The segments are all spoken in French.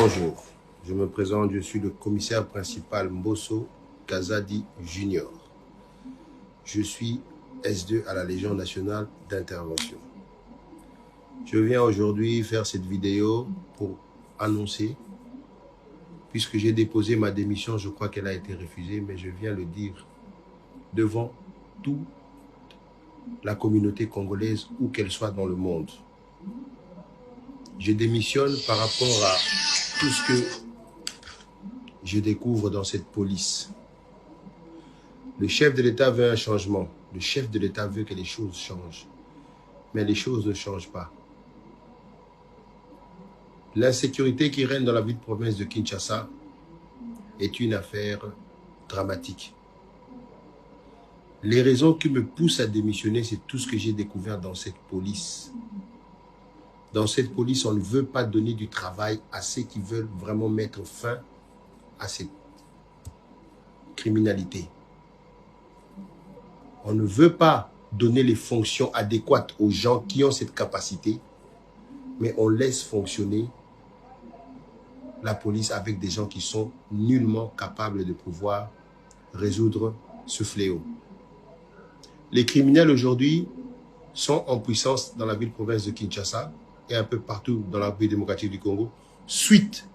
Bonjour, je me présente, je suis le commissaire principal Mbosso Kazadi Junior. Je suis S2 à la Légion nationale d'intervention. Je viens aujourd'hui faire cette vidéo pour annoncer, puisque j'ai déposé ma démission, je crois qu'elle a été refusée, mais je viens le dire devant toute la communauté congolaise, où qu'elle soit dans le monde. Je démissionne par rapport à tout ce que je découvre dans cette police. Le chef de l'État veut un changement. Le chef de l'État veut que les choses changent. Mais les choses ne changent pas. L'insécurité qui règne dans la ville province de Kinshasa est une affaire dramatique. Les raisons qui me poussent à démissionner, c'est tout ce que j'ai découvert dans cette police. Dans cette police, on ne veut pas donner du travail à ceux qui veulent vraiment mettre fin à cette criminalité. On ne veut pas donner les fonctions adéquates aux gens qui ont cette capacité, mais on laisse fonctionner la police avec des gens qui sont nullement capables de pouvoir résoudre ce fléau. Les criminels aujourd'hui sont en puissance dans la ville-province de Kinshasa et un peu partout dans la République démocratique du Congo, suite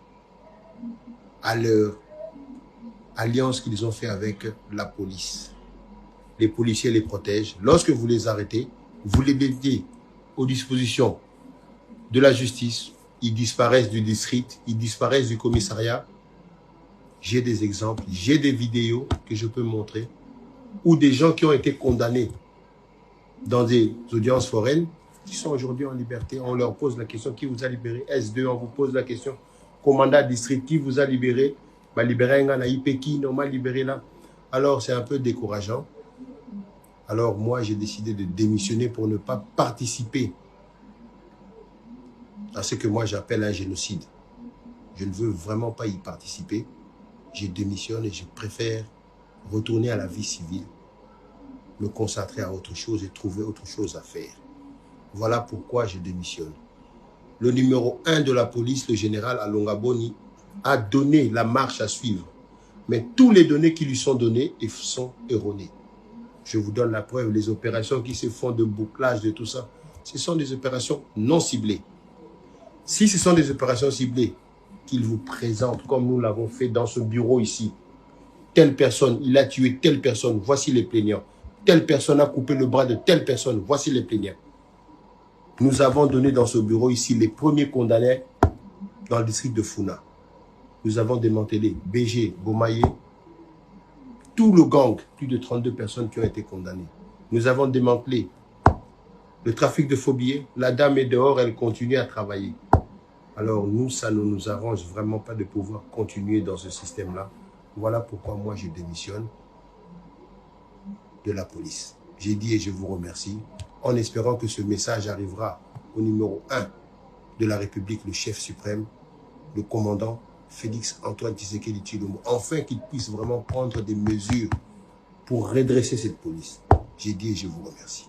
à leur alliance qu'ils ont fait avec la police. Les policiers les protègent. Lorsque vous les arrêtez, vous les mettez aux dispositions de la justice, ils disparaissent du district, ils disparaissent du commissariat. J'ai des exemples, j'ai des vidéos que je peux montrer, où des gens qui ont été condamnés dans des audiences foraines, qui sont aujourd'hui en liberté, on leur pose la question, qui vous a libéré? S2, on vous pose la question, commandant district, qui vous a libéré? Bah, libéré un gars, qui m'a libéré là. Alors c'est un peu décourageant. Alors moi j'ai décidé de démissionner pour ne pas participer à ce que moi j'appelle un génocide. Je ne veux vraiment pas y participer. Je démissionne et je préfère retourner à la vie civile, me concentrer à autre chose et trouver autre chose à faire. Voilà pourquoi je démissionne. Le numéro 1 de la police, le général Alonga Boni, a donné la marche à suivre. Mais tous les données qui lui sont données sont erronées. Je vous donne la preuve, les opérations qui se font de bouclage, de tout ça, ce sont des opérations non ciblées. Si ce sont des opérations ciblées qu'il vous présente, comme nous l'avons fait dans ce bureau ici, telle personne, il a tué telle personne, voici les plaignants. Telle personne a coupé le bras de telle personne, voici les plaignants. Nous avons donné dans ce bureau ici les premiers condamnés dans le district de Funa. Nous avons démantelé BG, Bomaye, tout le gang, plus de 32 personnes qui ont été condamnées. Nous avons démantelé le trafic de faux billets. La dame est dehors, elle continue à travailler. Alors nous, ça ne nous arrange vraiment pas de pouvoir continuer dans ce système-là. Voilà pourquoi moi je démissionne de la police. J'ai dit et je vous remercie, en espérant que ce message arrivera au numéro 1 de la République, le chef suprême, le commandant Félix Antoine Tshisekedi Tshilombo, enfin qu'il puisse vraiment prendre des mesures pour redresser cette police. J'ai dit et je vous remercie.